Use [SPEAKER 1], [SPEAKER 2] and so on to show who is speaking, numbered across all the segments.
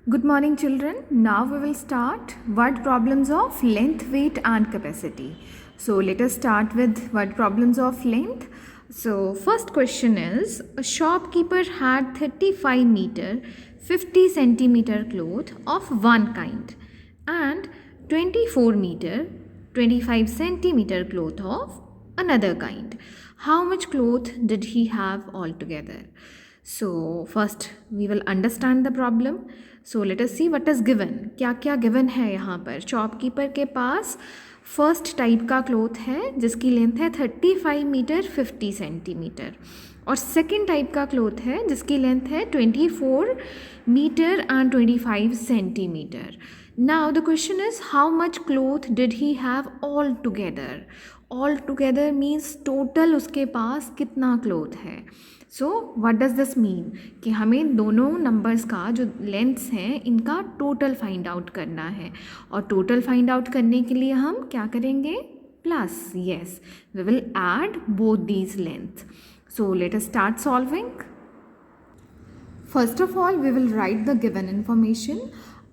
[SPEAKER 1] Good morning, children. Now we will start word problems of length, weight, and capacity. So let us start with word problems of length. So first question is, a shopkeeper had 35 meter 50 centimeter cloth of one kind and 24 meter 25 centimeter cloth of another kind. How much cloth did he have altogether? So first we will understand the problem. So let us see what is given. क्या क्या given है यहाँ पर. Shopkeeper के पास first type का cloth है जिसकी लेंथ है 35 मीटर 50 सेंटीमीटर और सेकेंड टाइप का क्लोथ है जिसकी लेंथ है 24 metre and 25 centimetre. Now the question is, how much cloth did he have all together? All together means total उसके पास कितना क्लोथ है. So what does this mean कि हमें दोनों नंबर्स का जो लेंथ्स हैं इनका टोटल फाइंड आउट करना है और टोटल फाइंड आउट करने के लिए हम क्या करेंगे, plus. Yes, we will add both these length. So let us start solving. First of all we will write the given information.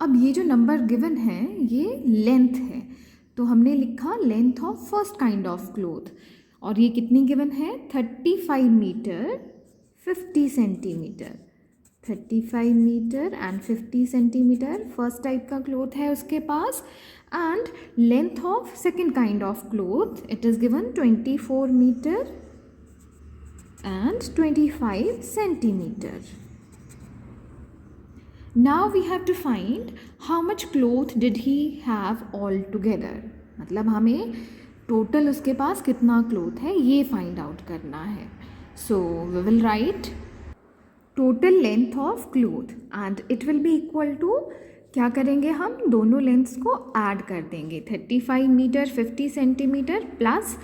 [SPEAKER 1] अब ये जो नंबर गिवन है ये लेंथ है तो हमने लिखा length of first kind of cloth और ये कितनी गिवन है 35 metre 50 centimetre. 35 metre and 50 centimetre first type का क्लोथ है उसके पास and length of second kind of cloth it is given 24 metre and 25 centimetre. Now we have to find how much cloth did he have all together. मतलब हमें total उसके पास कितना cloth है ये फाइंड आउट करना है. So we will write total length of cloth and it will be equal to, क्या करेंगे हम दोनों लेंथ्स को ऐड कर देंगे. 35 metre 50 centimetre plus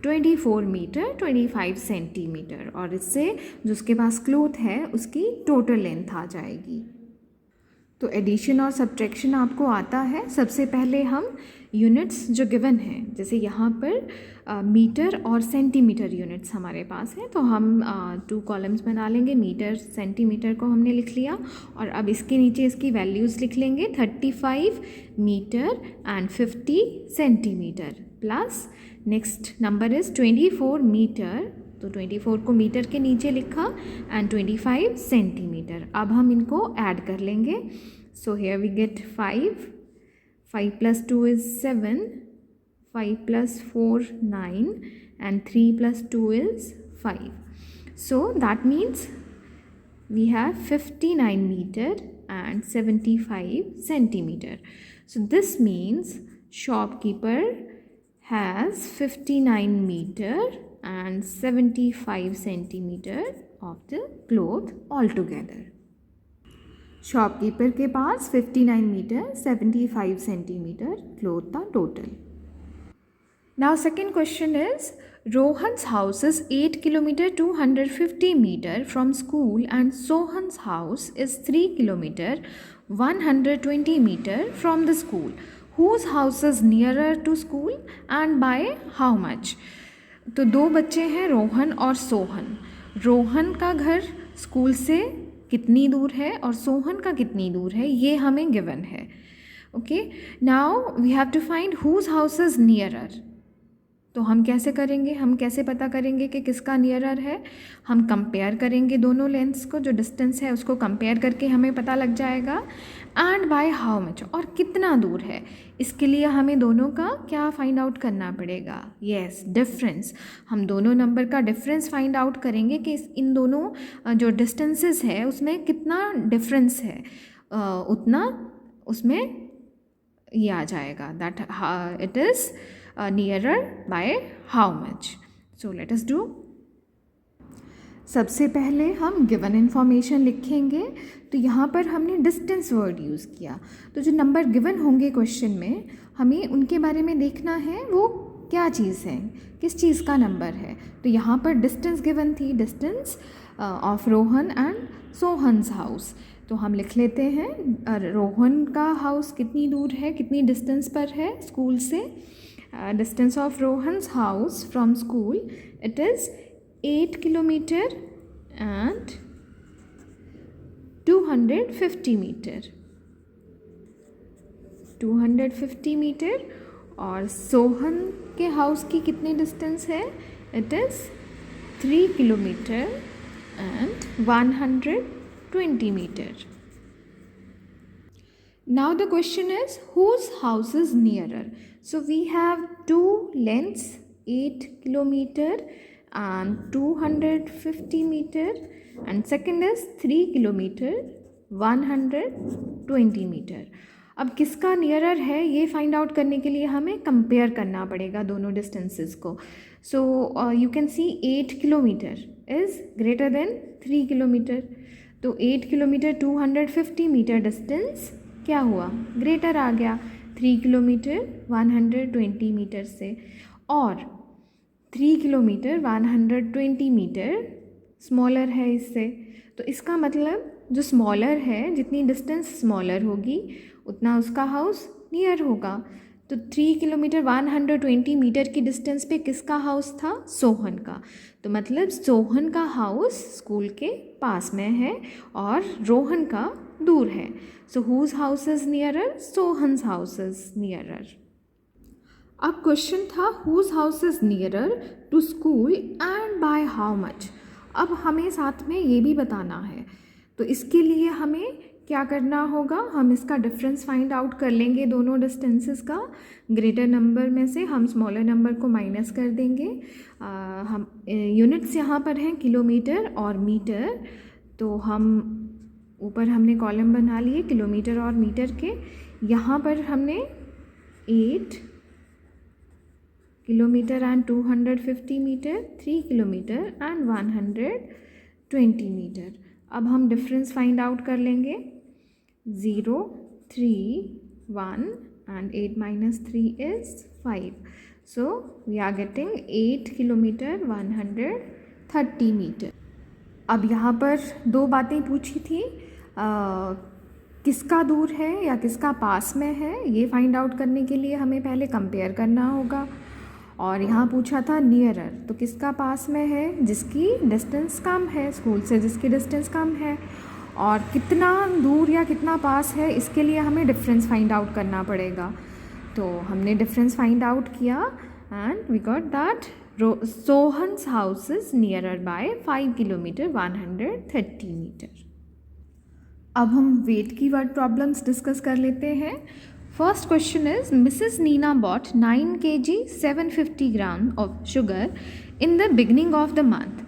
[SPEAKER 1] 24 metre 25 centimetre और इससे जो उसके पास क्लोथ है उसकी टोटल लेंथ आ जाएगी. तो एडिशन और सब्ट्रैक्शन आपको आता है. सबसे पहले हम यूनिट्स जो गिवन हैं जैसे यहाँ पर मीटर और सेंटीमीटर यूनिट्स हमारे पास हैं तो हम 2 कॉलम्स बना लेंगे. मीटर सेंटीमीटर को हमने लिख लिया और अब इसके नीचे इसकी वैल्यूज़ लिख लेंगे 35 metre and 50 centimetre plus next number is 24 metre तो 24 को मीटर के नीचे लिखा एंड 25 सेंटीमीटर. अब हम इनको ऐड कर लेंगे. So here we get 5 plus 2 is 7, 5 plus 4 9 and 3 plus 2 is 5. So that means we have 59 metre and 75 centimetre. So this means shopkeeper has 59 metre and 75 centimeter of the cloth altogether. Shopkeeper के पास 59 metre 75 centimetre cloth था total. Now second question is, Rohan's house is 8 kilometer 250 meter from school and Sohan's house is 3 kilometer 120 meter from the school. Whose house is nearer to school and by how much? तो 2 बच्चे हैं रोहन और सोहन. रोहन का घर school से कितनी दूर है और सोहन का कितनी दूर है ये हमें गिवन है. Okay, now we have to find whose house is nearer. तो हम कैसे करेंगे, हम कैसे पता करेंगे कि किसका नियरर है. हम कंपेयर करेंगे दोनों लेंथ्स को, जो डिस्टेंस है उसको कंपेयर करके हमें पता लग जाएगा. एंड बाय हाउ मच, और कितना दूर है, इसके लिए हमें दोनों का क्या फाइंड आउट करना पड़ेगा. Yes, difference. हम दोनों नंबर का डिफरेंस फाइंड आउट करेंगे कि इन दोनों जो डिस्टेंसेस है उसमें कितना डिफरेंस है, उतना उसमें ये आ जाएगा. That it is nearer by how much. So let us do. सबसे पहले हम गिवन इन्फॉर्मेशन लिखेंगे. तो यहाँ पर हमने डिस्टेंस वर्ड यूज़ किया. तो जो नंबर गिवन होंगे क्वेश्चन में हमें उनके बारे में देखना है वो क्या चीज़ है, किस चीज़ का नंबर है. तो यहाँ पर डिस्टेंस गिवन थी, distance of Rohan and Sohan's house. तो हम लिख लेते हैं रोहन का हाउस कितनी दूर है, कितनी डिस्टेंस पर है स्कूल से. Distance of Rohan's house from school, it is 8 kilometer and 250 meter. 250 metre, और सोहन के हाउस की कितनी डिस्टेंस है? It is 3 kilometre and 120 metre. Now the question is, whose house is nearer? So we have two lengths, 8 kilometer and 250 meter, and second is 3 kilometer 120 meter. अब किसका nearer है ये find out करने के लिए हमें कंपेयर करना पड़ेगा दोनों डिस्टेंसेस को. So you can see 8 kilometre is greater than 3 kilometre. तो 8 किलोमीटर 250 मीटर डिस्टेंस क्या हुआ? ग्रेटर आ गया 3 किलोमीटर 120 मीटर से, और 3 किलोमीटर 120 मीटर स्मॉलर है इससे. तो इसका मतलब जो स्मॉलर है, जितनी डिस्टेंस स्मॉलर होगी उतना उसका हाउस नियर होगा. तो 3 किलोमीटर 120 मीटर की डिस्टेंस पे किसका हाउस था? सोहन का. तो मतलब सोहन का हाउस स्कूल के पास में है और रोहन का दूर है. So whose house is nearer? Sohan's house is nearer. अब क्वेश्चन था whose house is nearer to school and by how much. अब हमें साथ में ये भी बताना है. तो इसके लिए हमें क्या करना होगा? हम इसका डिफरेंस फाइंड आउट कर लेंगे दोनों डिस्टेंसेस का. ग्रेटर नंबर में से हम स्मॉलर नंबर को माइनस कर देंगे. हम यूनिट्स यहाँ पर हैं किलोमीटर और मीटर. तो हम ऊपर हमने कॉलम बना लिए किलोमीटर और मीटर के. यहाँ पर हमने 8 kilometre and 250 metre, 3 kilometre and 120 metre. अब हम डिफरेंस फाइंड आउट कर लेंगे. 0, 3, 1 and 8 minus 3 is 5. So we are getting 8 kilometer 130 meter. अब यहाँ पर दो बातें पूछी थी, किसका दूर है या किसका पास में है, ये फाइंड आउट करने के लिए हमें पहले कंपेयर करना होगा. और यहाँ पूछा था नियरर, तो किसका पास में है? जिसकी डिस्टेंस कम है, स्कूल से जिसकी डिस्टेंस कम है. और कितना दूर या कितना पास है, इसके लिए हमें डिफरेंस फाइंड आउट करना पड़ेगा. तो हमने डिफरेंस फाइंड आउट किया and we got that Sohan's house is nearer by 5 kilometre 130 metre. अब हम वेट की वर्ड प्रॉब्लम्स डिस्कस कर लेते हैं. First question is Mrs Neena bought 9 kg 750 gram of sugar in the beginning of the month.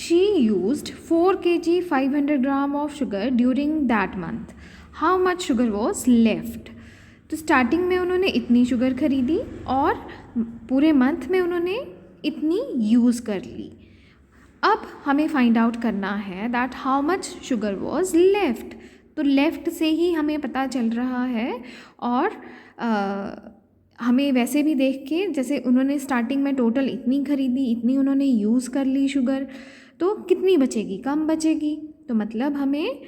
[SPEAKER 1] She used 4 kg 500 gram of sugar during that month. How much sugar was left? तो starting में उन्होंने इतनी sugar खरीदी और पूरे month में उन्होंने इतनी यूज़ कर ली. अब हमें फाइंड आउट करना है that how much sugar was left. तो लेफ्ट से ही हमें पता चल रहा है. और हमें वैसे भी देख के, जैसे उन्होंने स्टार्टिंग में टोटल इतनी खरीदी, इतनी उन्होंने यूज़ कर ली शुगर, तो कितनी बचेगी? कम बचेगी. तो मतलब हमें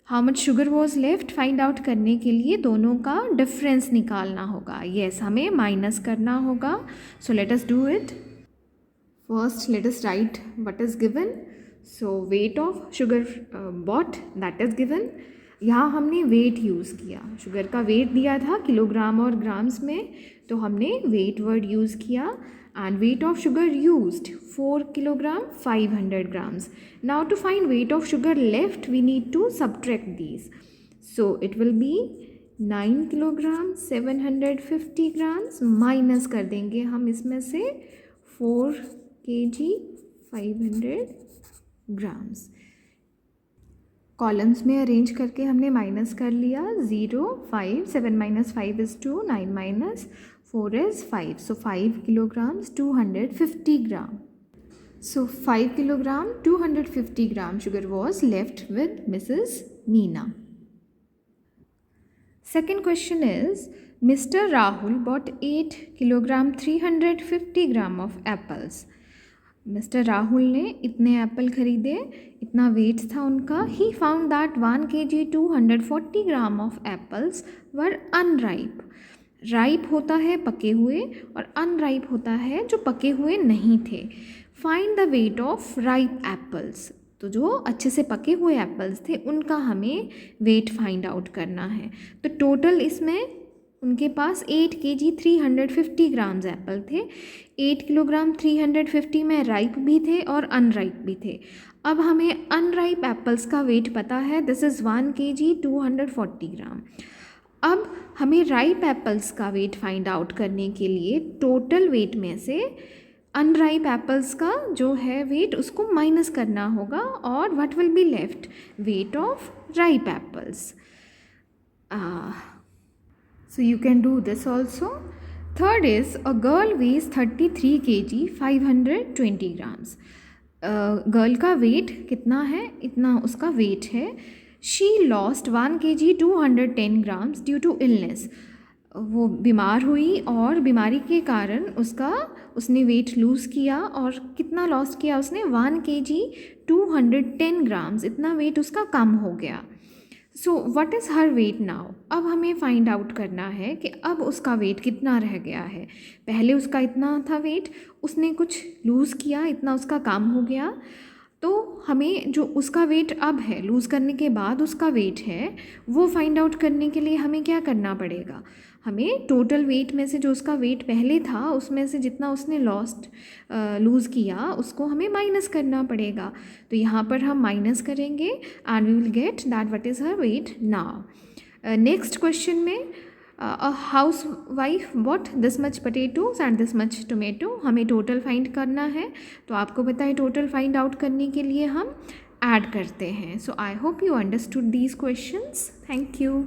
[SPEAKER 1] how much sugar was left find out करने के लिए दोनों का डिफरेंस निकालना होगा. येस, हमें माइनस करना होगा. सो let us do it. First let us right what is given. So weight of sugar bought that is given. यहाँ हमने वेट यूज़ किया. शुगर का वेट दिया था किलोग्राम और ग्राम्स में, तो हमने वेट वर्ड यूज़ किया. And weight of sugar used 4 kilogram 500 grams. Now to find weight of sugar left, we need to subtract these. So it will be 9 kilogram 750 grams minus कर देंगे हम इसमें से 4 kg 500 grams. कॉलम्स में arrange करके हमने minus कर लिया. 0, 5, 7 minus 5 is 2, 9 minus 4 is 5. So 5 kilograms 250 gram. So 5 kilogram 250 gram sugar was left with Mrs. Neena. Second question is Mr. Rahul bought 8 kilogram 350 gram of apples. Mister Rahul ने इतने Apple खरीदे, इतना wait था उनका. He found that 1 kg 240 gram of apples were unripe. Ripe होता है पके हुए और अनराइप होता है जो पके हुए नहीं थे. Find the weight of ripe apples. तो जो अच्छे से पके हुए एप्पल्स थे उनका हमें वेट फाइंड आउट करना है. तो टोटल इसमें उनके पास 8 kg 350 ग्राम्स एप्पल थे। 8 किलोग्राम 350 में राइप भी थे और अनराइप भी थे। अब हमें अनराइप एप्पल्स का वेट पता है, दिस इज़ 1 kg 240 ग्राम। अब हमें राइप एप्पल्स का वेट फाइंड आउट करने के लिए टोटल वेट में से अनराइप एप्पल्स का जो है वेट उसको माइनस करना होगा और what will be left, weight of ripe apples. So you can do this also. Third is a girl weighs 33 kg 520 grams. Girl का वेट कितना है, इतना उसका वेट है। She lost 1 kg 210 grams due to illness. वो बीमार हुई और बीमारी के कारण उसने वेट लूज़ किया और कितना लॉस किया उसने, 1 kg 210 ग्राम्स, इतना वेट उसका कम हो गया। So what is her weight now. अब हमें फाइंड आउट करना है कि अब उसका वेट कितना रह गया है। पहले उसका इतना था वेट, उसने कुछ लूज़ किया, इतना उसका कम हो गया, तो हमें जो उसका वेट अब है, लूज़ करने के बाद उसका वेट है, वो फाइंड आउट करने के लिए हमें क्या करना पड़ेगा, हमें टोटल वेट में से जो उसका वेट पहले था उसमें से जितना उसने लूज़ किया उसको हमें माइनस करना पड़ेगा। तो यहाँ पर हम माइनस करेंगे and we will get that what is her weight now. Next question में a housewife bought this much potatoes and this much tomato, हमें टोटल फाइंड करना है। तो आपको पता है टोटल फाइंड आउट करने के लिए हम ऐड करते हैं। So I hope you understood these questions. Thank you.